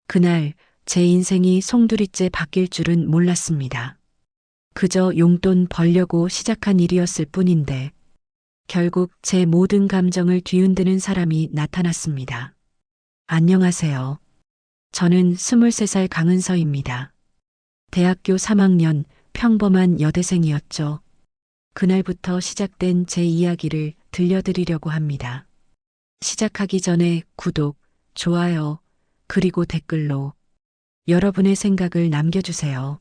그날 제 인생이 송두리째 바뀔 줄은 몰랐습니다. 그저 용돈 벌려고 시작한 일이었을 뿐인데 결국 제 모든 감정을 뒤흔드는 사람이 나타났습니다. 안녕하세요. 저는 23살 강은서입니다. 대학교 3학년 평범한 여대생이었죠. 그날부터 시작된 제 이야기를 들려드리려고 합니다. 시작하기 전에 구독, 좋아요, 그리고 댓글로 여러분의 생각을 남겨주세요.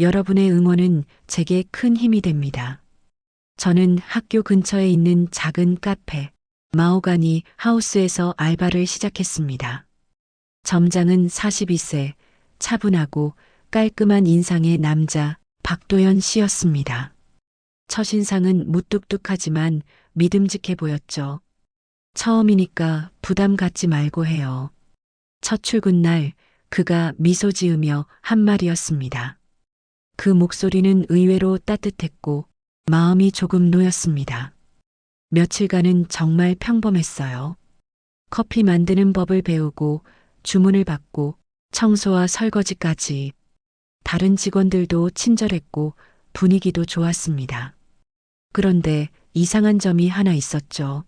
여러분의 응원은 제게 큰 힘이 됩니다. 저는 학교 근처에 있는 작은 카페, 마호가니 하우스에서 알바를 시작했습니다. 점장은 42세, 차분하고 깔끔한 인상의 남자 박도현 씨였습니다. 첫인상은 무뚝뚝하지만 믿음직해 보였죠. 처음이니까 부담 갖지 말고 해요. 첫 출근 날 그가 미소 지으며 한 말이었습니다. 그 목소리는 의외로 따뜻했고 마음이 조금 놓였습니다. 며칠간은 정말 평범했어요. 커피 만드는 법을 배우고 주문을 받고 청소와 설거지까지. 다른 직원들도 친절했고 분위기도 좋았습니다. 그런데 이상한 점이 하나 있었죠.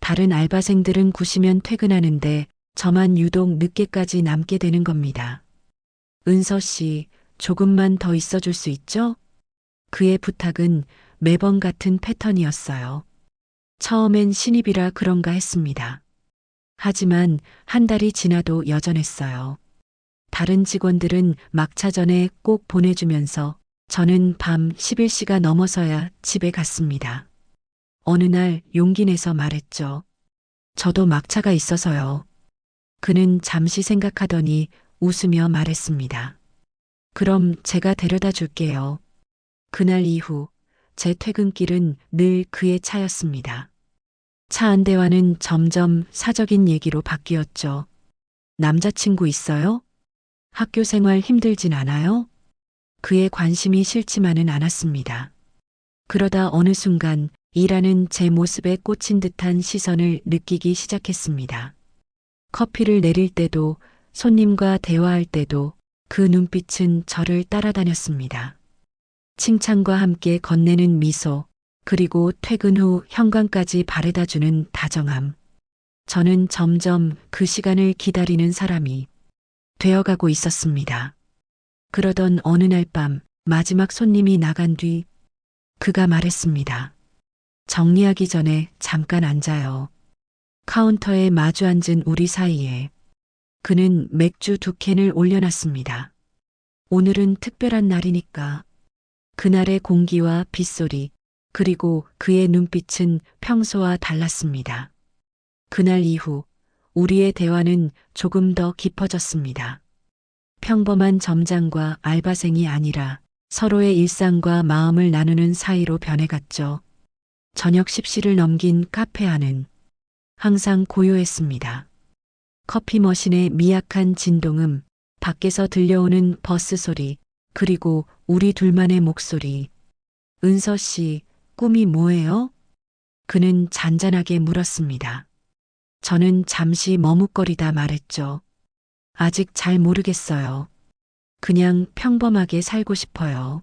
다른 알바생들은 9시면 퇴근하는데 저만 유독 늦게까지 남게 되는 겁니다. 은서 씨, 조금만 더 있어줄 수 있죠? 그의 부탁은 매번 같은 패턴이었어요. 처음엔 신입이라 그런가 했습니다. 하지만 한 달이 지나도 여전했어요. 다른 직원들은 막차 전에 꼭 보내주면서 저는 밤 11시가 넘어서야 집에 갔습니다. 어느 날 용기 내서 말했죠. 저도 막차가 있어서요. 그는 잠시 생각하더니 웃으며 말했습니다. 그럼 제가 데려다 줄게요. 그날 이후 제 퇴근길은 늘 그의 차였습니다. 차 한 대와는 점점 사적인 얘기로 바뀌었죠. 남자친구 있어요? 학교 생활 힘들진 않아요? 그의 관심이 싫지만은 않았습니다. 그러다 어느 순간 일하는 제 모습에 꽂힌 듯한 시선을 느끼기 시작했습니다. 커피를 내릴 때도 손님과 대화할 때도 그 눈빛은 저를 따라다녔습니다. 칭찬과 함께 건네는 미소, 그리고 퇴근 후 현관까지 바래다주는 다정함. 저는 점점 그 시간을 기다리는 사람이 되어가고 있었습니다. 그러던 어느 날 밤 마지막 손님이 나간 뒤 그가 말했습니다. 정리하기 전에 잠깐 앉아요. 카운터에 마주 앉은 우리 사이에 그는 맥주 2캔을 올려놨습니다. 오늘은 특별한 날이니까. 그날의 공기와 빗소리, 그리고 그의 눈빛은 평소와 달랐습니다. 그날 이후 우리의 대화는 조금 더 깊어졌습니다. 평범한 점장과 알바생이 아니라 서로의 일상과 마음을 나누는 사이로 변해갔죠. 저녁 10시를 넘긴 카페 안은 항상 고요했습니다. 커피 머신의 미약한 진동음, 밖에서 들려오는 버스 소리, 그리고 우리 둘만의 목소리. 은서 씨, 꿈이 뭐예요? 그는 잔잔하게 물었습니다. 저는 잠시 머뭇거리다 말했죠. 아직 잘 모르겠어요. 그냥 평범하게 살고 싶어요.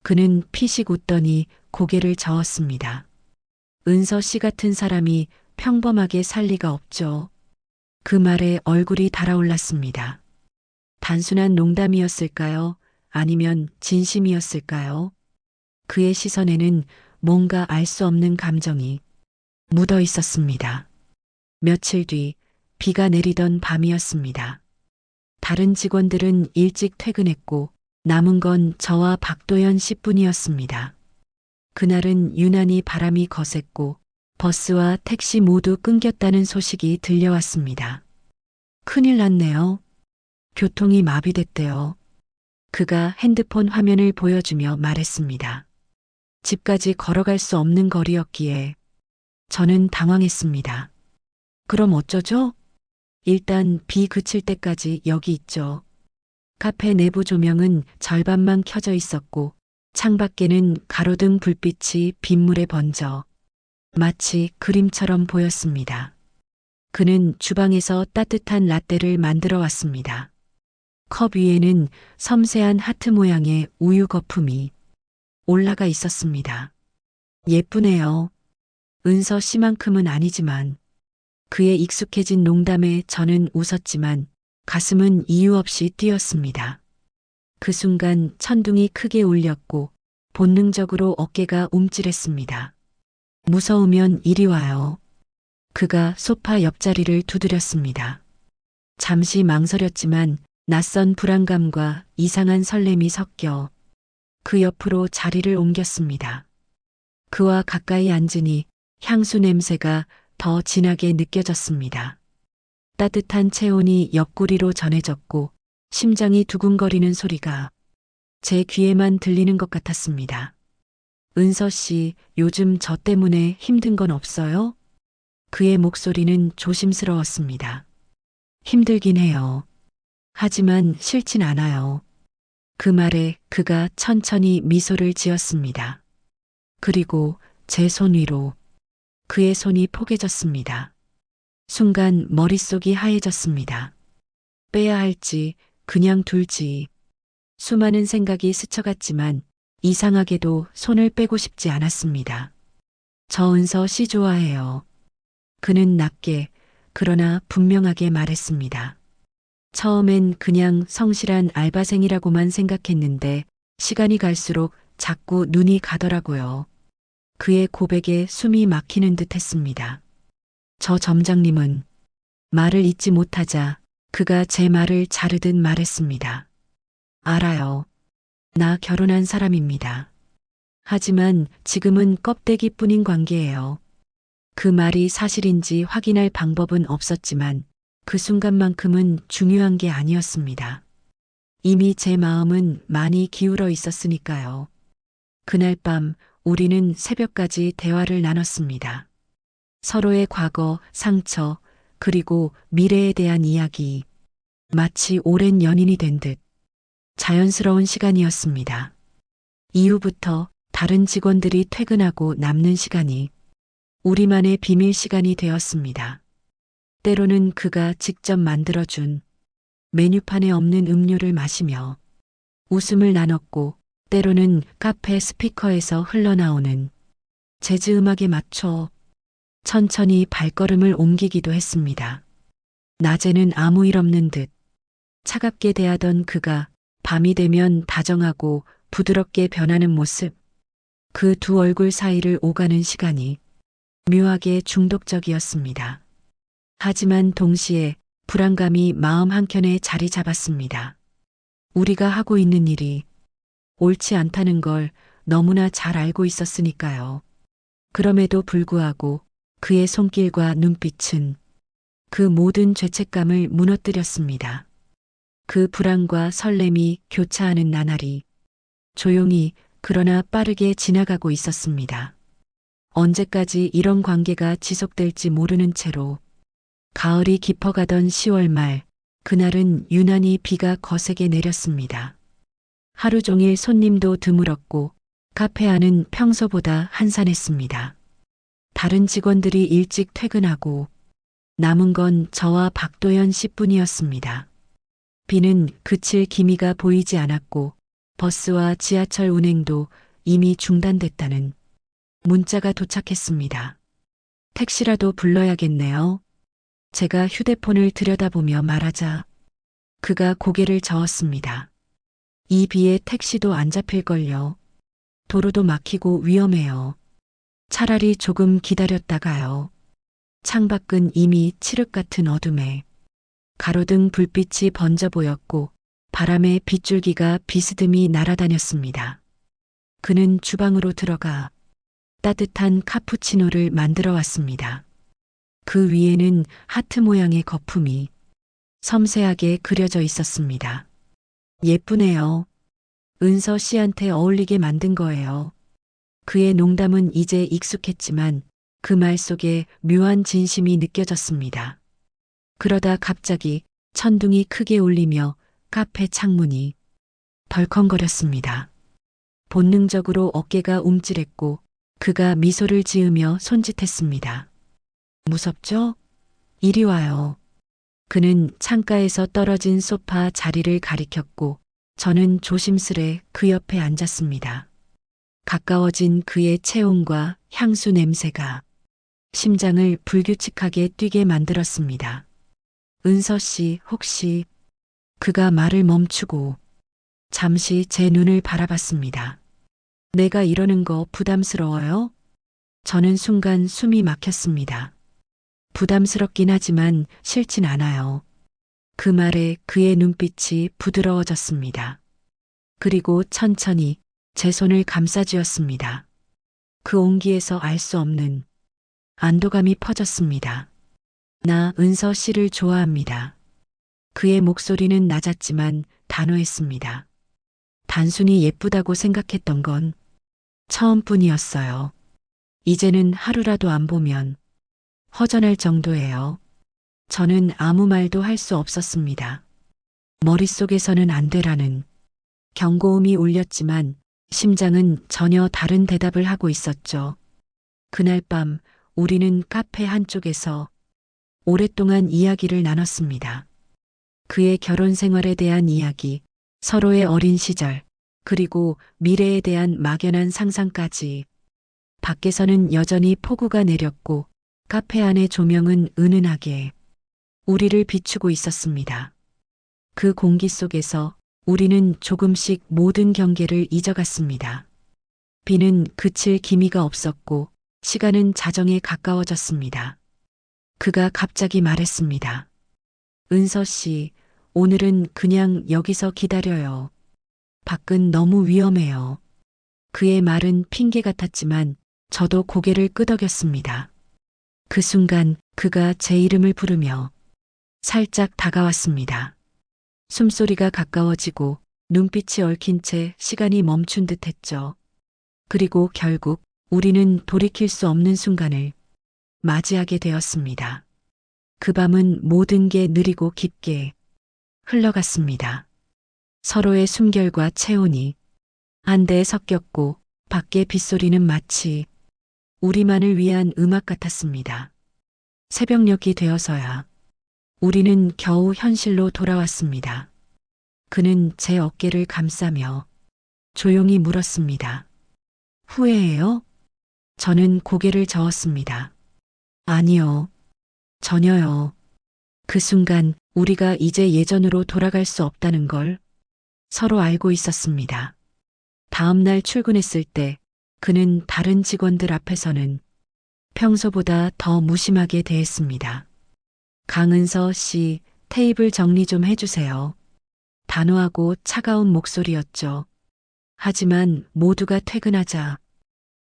그는 피식 웃더니 고개를 저었습니다. 은서 씨 같은 사람이 평범하게 살 리가 없죠. 그 말에 얼굴이 달아올랐습니다. 단순한 농담이었을까요? 아니면 진심이었을까요? 그의 시선에는 뭔가 알 수 없는 감정이 묻어 있었습니다. 며칠 뒤 비가 내리던 밤이었습니다. 다른 직원들은 일찍 퇴근했고 남은 건 저와 박도현 씨뿐이었습니다. 그날은 유난히 바람이 거셌고 버스와 택시 모두 끊겼다는 소식이 들려왔습니다. 큰일 났네요. 교통이 마비됐대요. 그가 핸드폰 화면을 보여주며 말했습니다. 집까지 걸어갈 수 없는 거리였기에 저는 당황했습니다. 그럼 어쩌죠? 일단 비 그칠 때까지 여기 있죠. 카페 내부 조명은 절반만 켜져 있었고 창밖에는 가로등 불빛이 빗물에 번져 마치 그림처럼 보였습니다. 그는 주방에서 따뜻한 라떼를 만들어 왔습니다. 컵 위에는 섬세한 하트 모양의 우유 거품이 올라가 있었습니다. 예쁘네요. 은서 씨만큼은 아니지만 그의 익숙해진 농담에 저는 웃었지만 가슴은 이유 없이 뛰었습니다. 그 순간 천둥이 크게 울렸고 본능적으로 어깨가 움찔했습니다. 무서우면 이리 와요. 그가 소파 옆자리를 두드렸습니다. 잠시 망설였지만 낯선 불안감과 이상한 설렘이 섞여 그 옆으로 자리를 옮겼습니다. 그와 가까이 앉으니 향수 냄새가 더 진하게 느껴졌습니다. 따뜻한 체온이 옆구리로 전해졌고 심장이 두근거리는 소리가 제 귀에만 들리는 것 같았습니다. 은서 씨, 요즘 저 때문에 힘든 건 없어요? 그의 목소리는 조심스러웠습니다. 힘들긴 해요. 하지만 싫진 않아요. 그 말에 그가 천천히 미소를 지었습니다. 그리고 제 손 위로 그의 손이 포개졌습니다. 순간 머릿속이 하얘졌습니다. 빼야 할지 그냥 둘지 수많은 생각이 스쳐갔지만 이상하게도 손을 빼고 싶지 않았습니다. 저 은서 씨 좋아해요. 그는 낮게 그러나 분명하게 말했습니다. 처음엔 그냥 성실한 알바생이라고만 생각했는데 시간이 갈수록 자꾸 눈이 가더라고요. 그의 고백에 숨이 막히는 듯 했습니다. 저 점장님은 말을 잇지 못하자 그가 제 말을 자르듯 말했습니다. 알아요. 나 결혼한 사람입니다. 하지만 지금은 껍데기뿐인 관계예요. 그 말이 사실인지 확인할 방법은 없었지만 그 순간만큼은 중요한 게 아니었습니다. 이미 제 마음은 많이 기울어 있었으니까요. 그날 밤 우리는 새벽까지 대화를 나눴습니다. 서로의 과거, 상처, 그리고 미래에 대한 이야기. 마치 오랜 연인이 된 듯 자연스러운 시간이었습니다. 이후부터 다른 직원들이 퇴근하고 남는 시간이 우리만의 비밀 시간이 되었습니다. 때로는 그가 직접 만들어준 메뉴판에 없는 음료를 마시며 웃음을 나눴고 때로는 카페 스피커에서 흘러나오는 재즈 음악에 맞춰 천천히 발걸음을 옮기기도 했습니다. 낮에는 아무 일 없는 듯 차갑게 대하던 그가 밤이 되면 다정하고 부드럽게 변하는 모습, 그 두 얼굴 사이를 오가는 시간이 묘하게 중독적이었습니다. 하지만 동시에 불안감이 마음 한켠에 자리 잡았습니다. 우리가 하고 있는 일이 옳지 않다는 걸 너무나 잘 알고 있었으니까요. 그럼에도 불구하고 그의 손길과 눈빛은 그 모든 죄책감을 무너뜨렸습니다. 그 불안과 설렘이 교차하는 나날이 조용히 그러나 빠르게 지나가고 있었습니다. 언제까지 이런 관계가 지속될지 모르는 채로 가을이 깊어가던 10월 말, 그날은 유난히 비가 거세게 내렸습니다. 하루 종일 손님도 드물었고 카페 안은 평소보다 한산했습니다. 다른 직원들이 일찍 퇴근하고 남은 건 저와 박도연 씨뿐이었습니다. 비는 그칠 기미가 보이지 않았고 버스와 지하철 운행도 이미 중단됐다는 문자가 도착했습니다. 택시라도 불러야겠네요. 제가 휴대폰을 들여다보며 말하자 그가 고개를 저었습니다. 이 비에 택시도 안 잡힐걸요. 도로도 막히고 위험해요. 차라리 조금 기다렸다가요. 창밖은 이미 칠흑 같은 어둠에 가로등 불빛이 번져 보였고 바람에 빗줄기가 비스듬히 날아다녔습니다. 그는 주방으로 들어가 따뜻한 카푸치노를 만들어 왔습니다. 그 위에는 하트 모양의 거품이 섬세하게 그려져 있었습니다. 예쁘네요. 은서 씨한테 어울리게 만든 거예요. 그의 농담은 이제 익숙했지만 그 말 속에 묘한 진심이 느껴졌습니다. 그러다 갑자기 천둥이 크게 울리며 카페 창문이 덜컹거렸습니다. 본능적으로 어깨가 움찔했고 그가 미소를 지으며 손짓했습니다. 무섭죠? 이리 와요. 그는 창가에서 떨어진 소파 자리를 가리켰고 저는 조심스레 그 옆에 앉았습니다. 가까워진 그의 체온과 향수 냄새가 심장을 불규칙하게 뛰게 만들었습니다. 은서 씨, 혹시 그가 말을 멈추고 잠시 제 눈을 바라봤습니다. 내가 이러는 거 부담스러워요? 저는 순간 숨이 막혔습니다. 부담스럽긴 하지만 싫진 않아요. 그 말에 그의 눈빛이 부드러워졌습니다. 그리고 천천히 제 손을 감싸쥐었습니다. 그 온기에서 알 수 없는 안도감이 퍼졌습니다. 나 은서 씨를 좋아합니다. 그의 목소리는 낮았지만 단호했습니다. 단순히 예쁘다고 생각했던 건 처음뿐이었어요. 이제는 하루라도 안 보면 허전할 정도예요. 저는 아무 말도 할 수 없었습니다. 머릿속에서는 안 되라는 경고음이 울렸지만 심장은 전혀 다른 대답을 하고 있었죠. 그날 밤 우리는 카페 한쪽에서 오랫동안 이야기를 나눴습니다. 그의 결혼 생활에 대한 이야기, 서로의 어린 시절, 그리고 미래에 대한 막연한 상상까지. 밖에서는 여전히 폭우가 내렸고 카페 안의 조명은 은은하게 우리를 비추고 있었습니다. 그 공기 속에서 우리는 조금씩 모든 경계를 잊어갔습니다. 비는 그칠 기미가 없었고 시간은 자정에 가까워졌습니다. 그가 갑자기 말했습니다. 은서 씨, 오늘은 그냥 여기서 기다려요. 밖은 너무 위험해요. 그의 말은 핑계 같았지만 저도 고개를 끄덕였습니다. 그 순간 그가 제 이름을 부르며 살짝 다가왔습니다. 숨소리가 가까워지고 눈빛이 얽힌 채 시간이 멈춘 듯 했죠. 그리고 결국 우리는 돌이킬 수 없는 순간을 맞이하게 되었습니다. 그 밤은 모든 게 느리고 깊게 흘러갔습니다. 서로의 숨결과 체온이 한데에 섞였고 밖의 빗소리는 마치 우리만을 위한 음악 같았습니다. 새벽녘이 되어서야 우리는 겨우 현실로 돌아왔습니다. 그는 제 어깨를 감싸며 조용히 물었습니다. 후회해요? 저는 고개를 저었습니다. 아니요. 전혀요. 그 순간 우리가 이제 예전으로 돌아갈 수 없다는 걸 서로 알고 있었습니다. 다음 날 출근했을 때 그는 다른 직원들 앞에서는 평소보다 더 무심하게 대했습니다. 강은서 씨, 테이블 정리 좀 해주세요. 단호하고 차가운 목소리였죠. 하지만 모두가 퇴근하자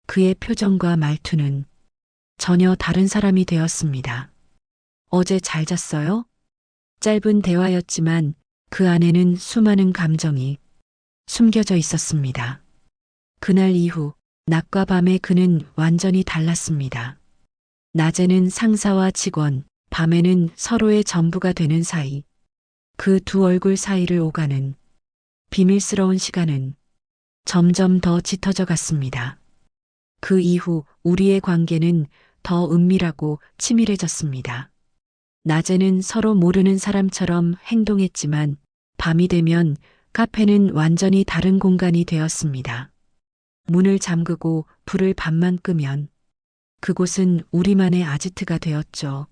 그의 표정과 말투는 전혀 다른 사람이 되었습니다. 어제 잘 잤어요? 짧은 대화였지만 그 안에는 수많은 감정이 숨겨져 있었습니다. 그날 이후 낮과 밤의 그는 완전히 달랐습니다. 낮에는 상사와 직원, 밤에는 서로의 전부가 되는 사이. 그 두 얼굴 사이를 오가는 비밀스러운 시간은 점점 더 짙어져 갔습니다. 그 이후 우리의 관계는 더 은밀하고 치밀해졌습니다. 낮에는 서로 모르는 사람처럼 행동했지만 밤이 되면 카페는 완전히 다른 공간이 되었습니다. 문을 잠그고 불을 반만 끄면 그곳은 우리만의 아지트가 되었죠.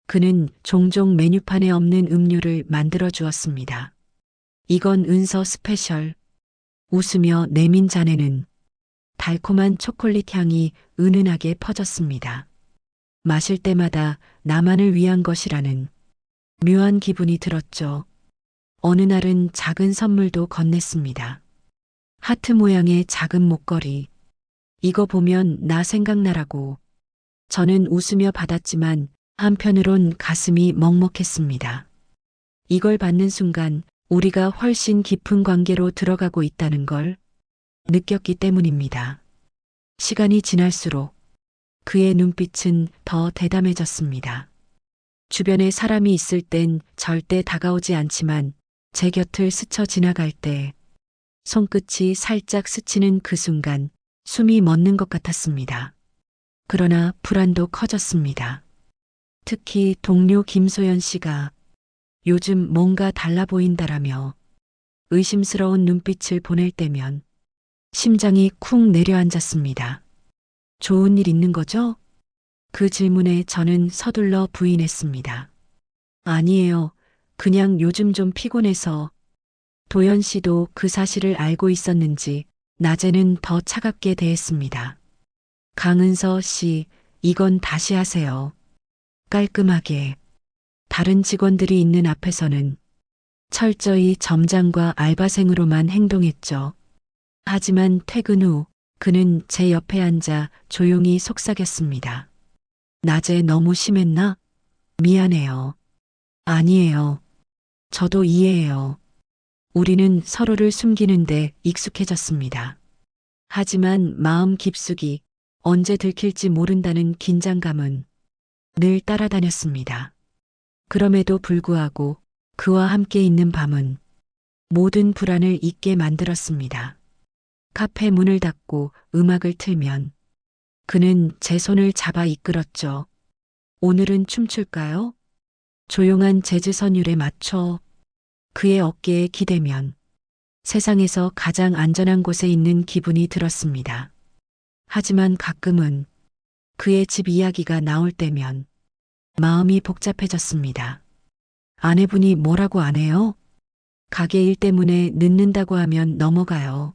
그는 종종 메뉴판에 없는 음료를 만들어 주었습니다. 이건 은서 스페셜. 웃으며 내민 잔에는 달콤한 초콜릿 향이 은은하게 퍼졌습니다. 마실 때마다 나만을 위한 것이라는 묘한 기분이 들었죠. 어느 날은 작은 선물도 건넸습니다. 하트 모양의 작은 목걸이. 이거 보면 나 생각나라고. 저는 웃으며 받았지만 한편으론 가슴이 먹먹했습니다. 이걸 받는 순간 우리가 훨씬 깊은 관계로 들어가고 있다는 걸 느꼈기 때문입니다. 시간이 지날수록 그의 눈빛은 더 대담해졌습니다. 주변에 사람이 있을 땐 절대 다가오지 않지만 제 곁을 스쳐 지나갈 때 손끝이 살짝 스치는 그 순간 숨이 멎는 것 같았습니다. 그러나 불안도 커졌습니다. 특히 동료 김소연 씨가 요즘 뭔가 달라 보인다라며 의심스러운 눈빛을 보낼 때면 심장이 쿵 내려앉았습니다. 좋은 일 있는 거죠? 그 질문에 저는 서둘러 부인했습니다. 아니에요. 그냥 요즘 좀 피곤해서. 도연 씨도 그 사실을 알고 있었는지 낮에는 더 차갑게 대했습니다. 강은서 씨, 이건 다시 하세요. 깔끔하게. 다른 직원들이 있는 앞에서는 철저히 점장과 알바생으로만 행동했죠. 하지만 퇴근 후 그는 제 옆에 앉아 조용히 속삭였습니다. 낮에 너무 심했나? 미안해요. 아니에요. 저도 이해해요. 우리는 서로를 숨기는데 익숙해졌습니다. 하지만 마음 깊숙이 언제 들킬지 모른다는 긴장감은 늘 따라다녔습니다. 그럼에도 불구하고 그와 함께 있는 밤은 모든 불안을 잊게 만들었습니다. 카페 문을 닫고 음악을 틀면 그는 제 손을 잡아 이끌었죠. 오늘은 춤출까요? 조용한 재즈 선율에 맞춰 그의 어깨에 기대면 세상에서 가장 안전한 곳에 있는 기분이 들었습니다. 하지만 가끔은 그의 집 이야기가 나올 때면 마음이 복잡해졌습니다. 아내분이 뭐라고 안 해요? 가게 일 때문에 늦는다고 하면 넘어가요.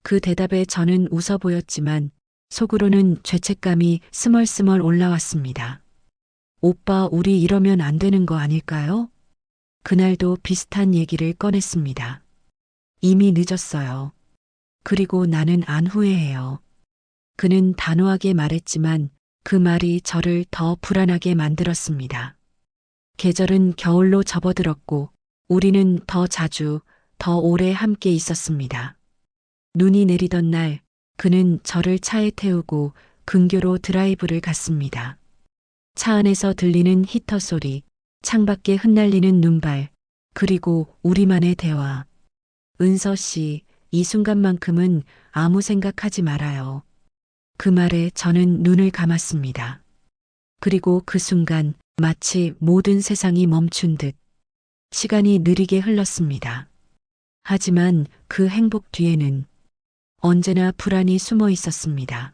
그 대답에 저는 웃어 보였지만 속으로는 죄책감이 스멀스멀 올라왔습니다. 오빠, 우리 이러면 안 되는 거 아닐까요? 그날도 비슷한 얘기를 꺼냈습니다. 이미 늦었어요. 그리고 나는 안 후회해요. 그는 단호하게 말했지만 그 말이 저를 더 불안하게 만들었습니다. 계절은 겨울로 접어들었고 우리는 더 자주, 더 오래 함께 있었습니다. 눈이 내리던 날 그는 저를 차에 태우고 근교로 드라이브를 갔습니다. 차 안에서 들리는 히터 소리, 창밖에 흩날리는 눈발, 그리고 우리만의 대화. 은서 씨, 이 순간만큼은 아무 생각하지 말아요. 그 말에 저는 눈을 감았습니다. 그리고 그 순간 마치 모든 세상이 멈춘 듯 시간이 느리게 흘렀습니다. 하지만 그 행복 뒤에는 언제나 불안이 숨어 있었습니다.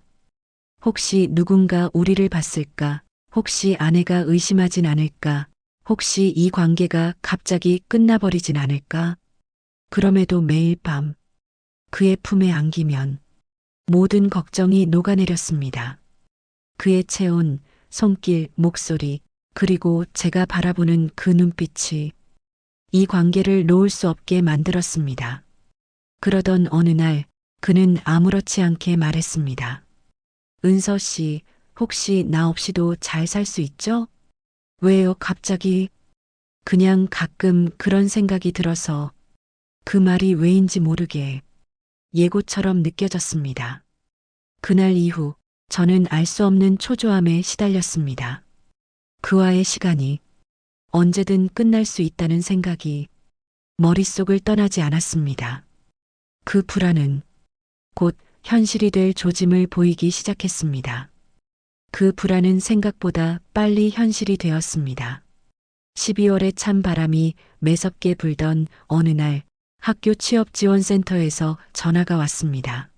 혹시 누군가 우리를 봤을까? 혹시 아내가 의심하진 않을까? 혹시 이 관계가 갑자기 끝나버리진 않을까? 그럼에도 매일 밤 그의 품에 안기면 모든 걱정이 녹아내렸습니다. 그의 체온, 손길, 목소리, 그리고 제가 바라보는 그 눈빛이 이 관계를 놓을 수 없게 만들었습니다. 그러던 어느 날 그는 아무렇지 않게 말했습니다. 은서 씨, 혹시 나 없이도 잘 살 수 있죠? 왜요, 갑자기? 그냥 가끔 그런 생각이 들어서 그 말이 왜인지 모르게 예고처럼 느껴졌습니다. 그날 이후 저는 알 수 없는 초조함에 시달렸습니다. 그와의 시간이 언제든 끝날 수 있다는 생각이 머릿속을 떠나지 않았습니다. 그 불안은 곧 현실이 될 조짐을 보이기 시작했습니다. 그 불안은 생각보다 빨리 현실이 되었습니다. 12월의 찬 바람이 매섭게 불던 어느 날 학교 취업지원센터에서 전화가 왔습니다.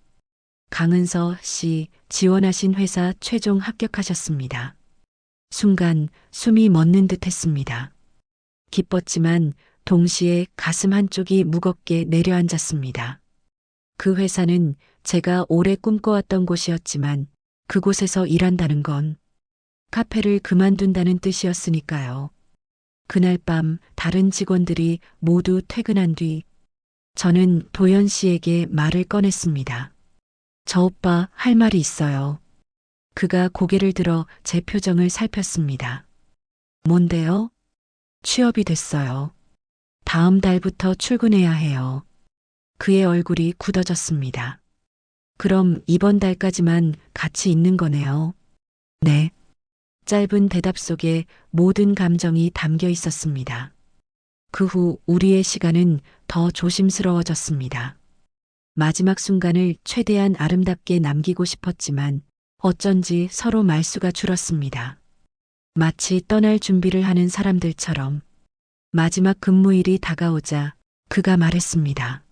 강은서 씨, 지원하신 회사 최종 합격하셨습니다. 순간 숨이 멎는 듯 했습니다. 기뻤지만 동시에 가슴 한쪽이 무겁게 내려앉았습니다. 그 회사는 제가 오래 꿈꿔왔던 곳이었지만 그곳에서 일한다는 건 카페를 그만둔다는 뜻이었으니까요. 그날 밤 다른 직원들이 모두 퇴근한 뒤 저는 도연 씨에게 말을 꺼냈습니다. 저 오빠 할 말이 있어요. 그가 고개를 들어 제 표정을 살폈습니다. 뭔데요? 취업이 됐어요. 다음 달부터 출근해야 해요. 그의 얼굴이 굳어졌습니다. 그럼 이번 달까지만 같이 있는 거네요. 네. 짧은 대답 속에 모든 감정이 담겨 있었습니다. 그 후 우리의 시간은 더 조심스러워졌습니다. 마지막 순간을 최대한 아름답게 남기고 싶었지만 어쩐지 서로 말수가 줄었습니다. 마치 떠날 준비를 하는 사람들처럼 마지막 근무일이 다가오자 그가 말했습니다.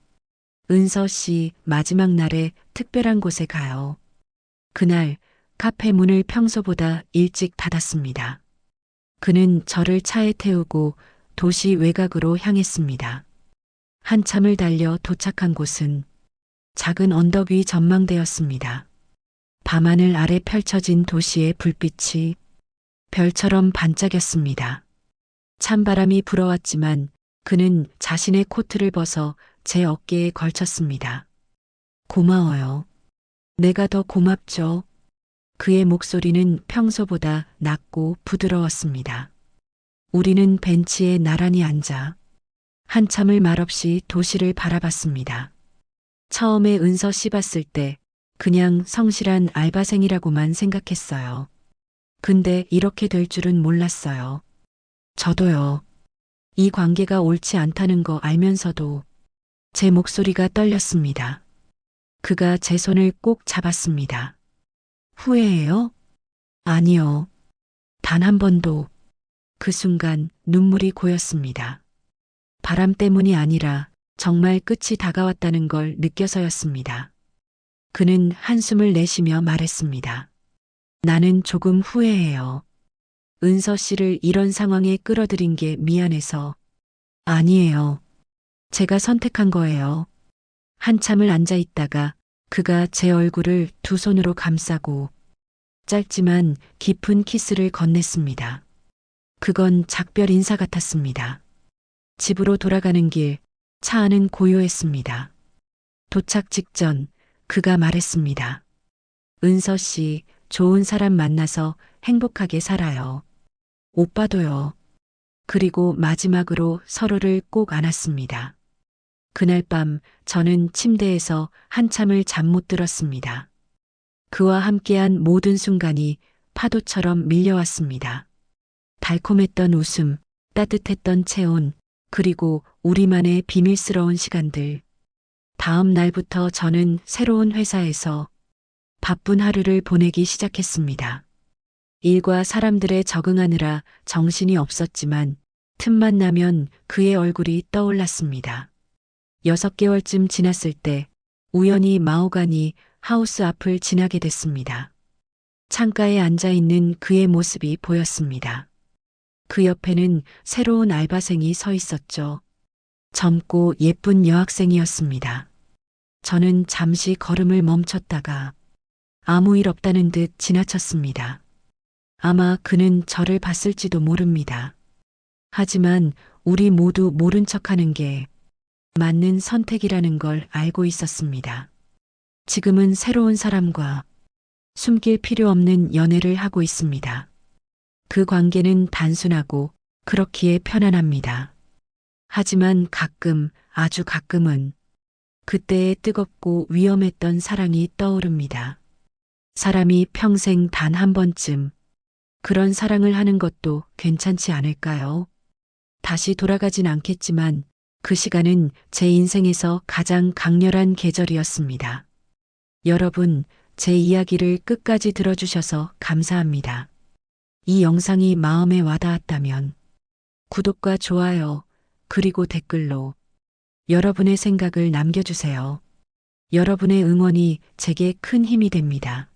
은서 씨, 마지막 날에 특별한 곳에 가요. 그날 카페 문을 평소보다 일찍 닫았습니다. 그는 저를 차에 태우고 도시 외곽으로 향했습니다. 한참을 달려 도착한 곳은 작은 언덕 위 전망대였습니다. 밤하늘 아래 펼쳐진 도시의 불빛이 별처럼 반짝였습니다. 찬바람이 불어왔지만 그는 자신의 코트를 벗어 제 어깨에 걸쳤습니다. 고마워요. 내가 더 고맙죠. 그의 목소리는 평소보다 낮고 부드러웠습니다. 우리는 벤치에 나란히 앉아 한참을 말없이 도시를 바라봤습니다. 처음에 은서 씨 봤을 때 그냥 성실한 알바생이라고만 생각했어요. 근데 이렇게 될 줄은 몰랐어요. 저도요. 이 관계가 옳지 않다는 거 알면서도 제 목소리가 떨렸습니다. 그가 제 손을 꼭 잡았습니다. 후회해요? 아니요. 단 한 번도. 그 순간 눈물이 고였습니다. 바람 때문이 아니라 정말 끝이 다가왔다는 걸 느껴서였습니다. 그는 한숨을 내쉬며 말했습니다. 나는 조금 후회해요. 은서 씨를 이런 상황에 끌어들인 게 미안해서. 아니에요. 제가 선택한 거예요. 한참을 앉아 있다가 그가 제 얼굴을 두 손으로 감싸고 짧지만 깊은 키스를 건넸습니다. 그건 작별 인사 같았습니다. 집으로 돌아가는 길, 차 안은 고요했습니다. 도착 직전 그가 말했습니다. 은서 씨, 좋은 사람 만나서 행복하게 살아요. 오빠도요. 그리고 마지막으로 서로를 꼭 안았습니다. 그날 밤 저는 침대에서 한참을 잠 못 들었습니다. 그와 함께한 모든 순간이 파도처럼 밀려왔습니다. 달콤했던 웃음, 따뜻했던 체온, 그리고 우리만의 비밀스러운 시간들. 다음 날부터 저는 새로운 회사에서 바쁜 하루를 보내기 시작했습니다. 일과 사람들에 적응하느라 정신이 없었지만 틈만 나면 그의 얼굴이 떠올랐습니다. 6개월쯤 지났을 때 우연히 마호가니 하우스 앞을 지나게 됐습니다. 창가에 앉아 있는 그의 모습이 보였습니다. 그 옆에는 새로운 알바생이 서 있었죠. 젊고 예쁜 여학생이었습니다. 저는 잠시 걸음을 멈췄다가 아무 일 없다는 듯 지나쳤습니다. 아마 그는 저를 봤을지도 모릅니다. 하지만 우리 모두 모른 척하는 게 맞는 선택이라는 걸 알고 있었습니다. 지금은 새로운 사람과 숨길 필요 없는 연애를 하고 있습니다. 그 관계는 단순하고 그렇기에 편안합니다. 하지만 가끔, 아주 가끔은 그때의 뜨겁고 위험했던 사랑이 떠오릅니다. 사람이 평생 단 한 번쯤 그런 사랑을 하는 것도 괜찮지 않을까요? 다시 돌아가진 않겠지만 그 시간은 제 인생에서 가장 강렬한 계절이었습니다. 여러분, 제 이야기를 끝까지 들어주셔서 감사합니다. 이 영상이 마음에 와닿았다면 구독과 좋아요, 그리고 댓글로 여러분의 생각을 남겨주세요. 여러분의 응원이 제게 큰 힘이 됩니다.